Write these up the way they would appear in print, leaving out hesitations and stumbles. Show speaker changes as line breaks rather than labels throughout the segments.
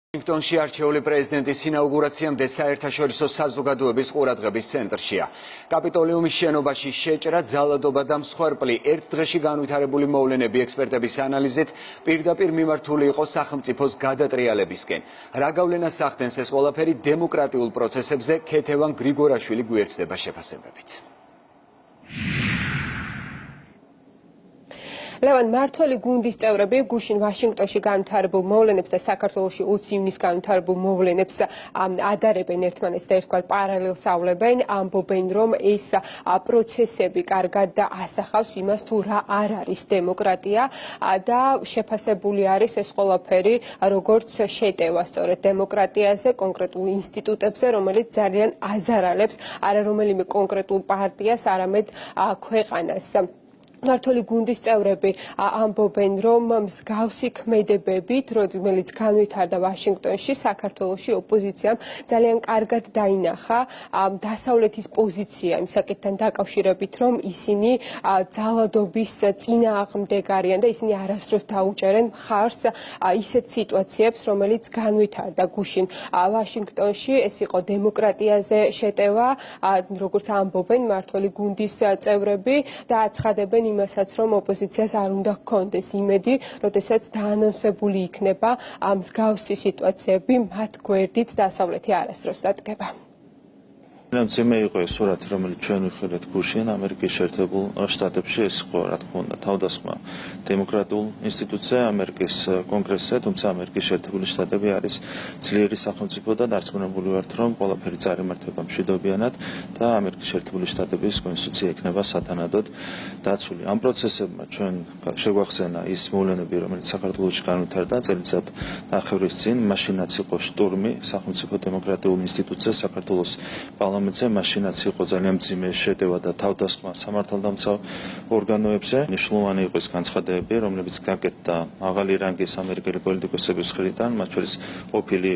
ვაშინგტონში არჩეული პრეზიდენტის ინაუგურაციამდე საერთაშორისო საზოგადოების ყურადღების ცენტრშია. კაპიტოლიუმის შენობაში შეჭრა, ძალადობა და მსხვერპლი ერთ დღეში განვითარებული მოვლენები ექსპერტების ანალიზით პირდაპირ მიმართული იყო სახელმწიფოს გადატრიალებისკენ. რა გავლენას ახდენს ეს ყველაფერი დემოკრატიულ პროცესებზე, ქეთევან გრიგორაშვილი გვერდდება შეფასებებით.
ლევან მართველი გუნდის წევრები გუშინ ვაშინგტონში განვითარებულ მოვლენებს და საქართველოში 20 ივნისს განვითარებულ მოვლენებს ადარებენ ერთმანეთს და ერთგვარ პარალელს ავლებენ, ამბობენ, რომ ეს პროცესები კარგად ასახავს იმას, თუ რა არ არის დემოკრატია და შეფასებული არის ეს ყველაფერი როგორც შეტევა სწორედ დემოკრატიაზე, კონკრეტულ ინსტიტუტებზე, რომელიც ძალიან აზარალებს არა რომელიმე კონკრეტულ პარტიას, არამედ ქვეყანას. მართველი გუნდის წევრები ამბობენ, რომ მსგავსი ქმედებებით, რომელიც განვითარდა ვაშინგტონში, საქართველოში ოპოზიციამ ძალიან კარგად დაინახა დასავლეთის პოზიცია იმ საკითხთან დაკავშირებით, რომ ისინი ძალადობის წინააღმდეგ არიან და ისინი არასდროს დაუჭერენ მხარს ისეთ სიტუაციებს, რომელიც განვითარდა გუშინ ვაშინგტონში. ეს იყო დემოკრატიაზე შეტევა, როგორც ამბობენ მართველი გუნდის წევრები და აცხადებენ იმასაც, რომ ოპოზიციას არ უნდა ჰქონდეს იმედი, როდესაც დაანონსებული იქნება მსგავსი სიტუაციები მათ გვერდით დასავლეთი არასდროს დადგება.
მძიმე იყო ეს სურათი, რომელიც ჩვენ ვიხილეთ გუშინ ამერიკის შეერთებულ შტატებში, ეს იყო რა თქმა უნდა თავდასხმა დემოკრატიულ ინსტიტუტზე, ამერიკის კონგრესზე, თუმცა ამერიკის შეერთებული შტატები არის ძლიერი სახელმწიფო და დარწმუნებული ვართ, რომ ყველაფერი წარიმართება მშვიდობიანად და ამერიკის შეერთებული შტატების კონსტიტუცია იქნება სათანადოდ დაცული. ამ პროცესებმა ჩვენ შეგვახსენა ის მოვლენები, რომელიც საქართველოში განვითარდა წელიწად ნახევრის წინ, მაშინაც იყო შტურმი სახელმწიფო დემოკრატიულ ინსტიტუტზე, საქართველოს პარლამენტზე, მაშინაც იყო ძალიან მძიმე შეტევა და თავდასხმა სამართალდამცავ ორგანოებზე. მნიშვნელოვანი იყო ეს განცხადებები, რომლებიც გაკეთდა მაღალი რანგის ამერიკელი პოლიტიკოსების მხრიდან, მათ შორის ყოფილი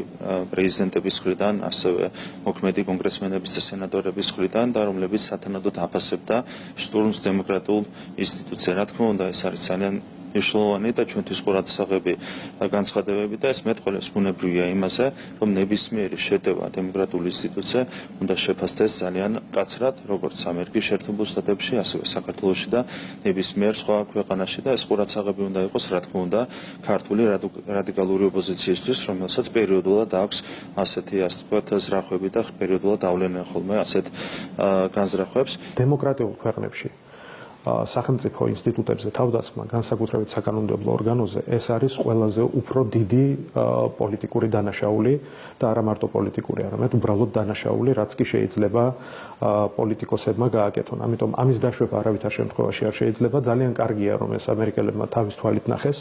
პრეზიდენტების მხრიდან, ასევე მოქმედი კონგრესმენების და სენატორების მხრიდან და რომლებიც სათანადოდ აფასებდა შტურმს დემოკრატიულ ინსტიტუტზე. რა თქმა უნდა, ეს არის ძალიან მნიშვნელოვანი და ჩვენთვის ყურადსაღები განცხადებები და ეს მეტყველებს ბუნებრივია იმაზე, რომ ნებისმიერი შეტევა დემოკრატიულ ინსტიტუტზე უნდა შეფასდეს ძალიან მკაცრად, როგორც ამერიკის შეერთებულ შტატებში, ასევე საქართველოში და ნებისმიერ სხვა ქვეყანაში და ეს ყურადსაღები უნდა იყოს, რა თქმა უნდა, ქართული რადიკალური ოპოზიციისთვის, რომელსაც პერიოდულად აქვს ასეთი, ასე ვთქვათ, ზრახვები და პერიოდულად ავლენენ ხოლმე ასეთ განზრახვებს.
დემოკრატიულ ქვეყნებში სახელმწიფო ინსტიტუტებზე თავდასხმა, განსაკუთრებით საკანონმდებლო ორგანოზე, ეს არის ყველაზე უფრო დიდი პოლიტიკური დანაშაული და არა მარტო პოლიტიკური, არამედ უბრალოდ დანაშაული, რაც კი შეიძლება პოლიტიკოსებმა გააკეთონ. ამიტომ ამის დაშვება არავითარ შემთხვევაში არ შეიძლება. ძალიან კარგია, რომ ეს ამერიკელებმა თავის თვალით ნახეს.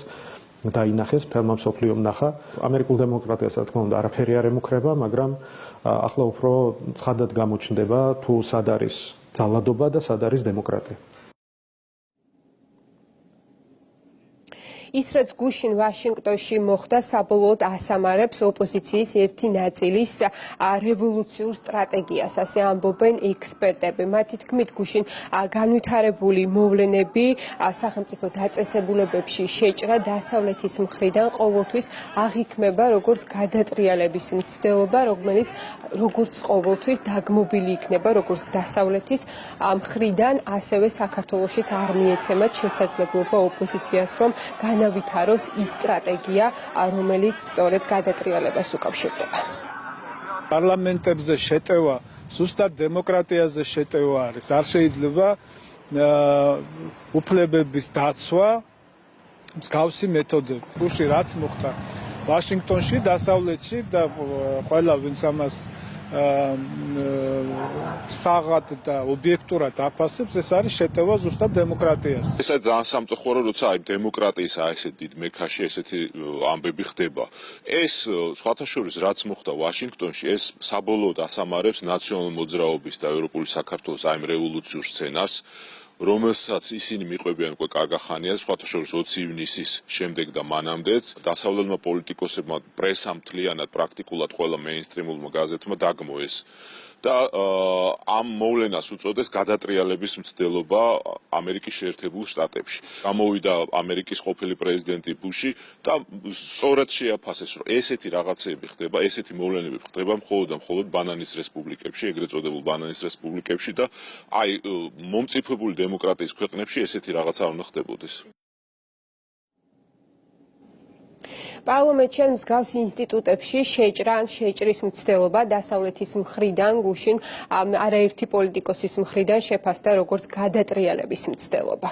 დაინახეს, მთელმა მსოფლიომ ნახა. ამერიკულ დემოკრატიას, რა თქმა უნდა, არაფერი არ ემუქრება, მაგრამ ახლა უფრო ცხადად გამოჩნდება, თუ სად არის ძალადობა და სად არის დემოკრატია.
ის რაც გუშინ ვაშინგტონში მოხდა, საბოლოოდ ასამარებს ოპოზიციის ერთი ნაწილის რევოლუციურ სტრატეგიას, ასე ამბობენ ექსპერტები. მათი თქმით, გუშინ განვითარებული მოვლენები სახელმწიფო დაწესებულებებში შეჭრა დასავლეთის მხრიდან ყოველთვის აღიქმება როგორც გადატრიალების მცდელობა, რომელიც როგორც ყოველთვის დაგმობილი იქნება როგორც დასავლეთის მხრიდან, ასევე საქართველოშიც არ მიეცემათ შესაძლებლობა ოპოზიციას, რომ განავითაროს ის სტრატეგია, რომელიც სწორედ გადატრიალებას უკავშირდება.
პარლამენტებზე შეტევა, ზუსტად დემოკრატიაზე შეტევა არის. არ შეიძლება უფლებების დაცვა მსგავსი მეთოდები. გუშინ რაც მოხდა ვაშინგტონში, დასავლეთში და ყველა ვინც ამას საღად და ობიექტურად აფასებს, ეს არის შეტევა ზუსტად დემოკრატიას.
ესა ძალიან სამწუხარო, როცა აი დემოკრატიის ესეთ დიდ მექაში ესეთი ამბები ხდება. ეს სხვათა შორის რაც მოხდა ვაშინგტონში, ეს საბოლოოდ ასამარებს ნაციონალურ მოძრაობის და ევროპული საქართველოს აი რევოლუციურ სცენარს, რომელსაც ისინი მიყვებიან უკვე კარგა ხანია, სხვათა შორის 20 ივნისის შემდეგ და მანამდეც დასავლელმა პოლიტიკოსებმა პრესამ მთლიანად პრაქტიკულად ყველა მეინსტრიმულმა გაზეთმა დაგმოეს და ამ მოვლენას უწოდეს გადატრიალების მცდელობა ამერიკის შეერთებულ შტატებში. გამოვიდა ამერიკის ყოფილი პრეზიდენტი ბუში და სწორად შეაფასეს, რომ ესეთი რაღაცები ხდება, ესეთი მოვლენები ხდება მხოლოდ ბანანის რესპუბლიკებში, ეგრეთ წოდებულ ბანანის რესპუბლიკებში და აი მომწიფებული დემოკრატიის ქვეყნებში ესეთი რაღაცა არ უნდა ხდებოდეს.
პარლამენტში მსგავს ინსტიტუტებში შეჭრის მცდელობა დასავლეთის მხრიდან გუშინ არაერთი პოლიტიკოსის მხრიდან შეფასდა როგორც გადატრიალების მცდელობა.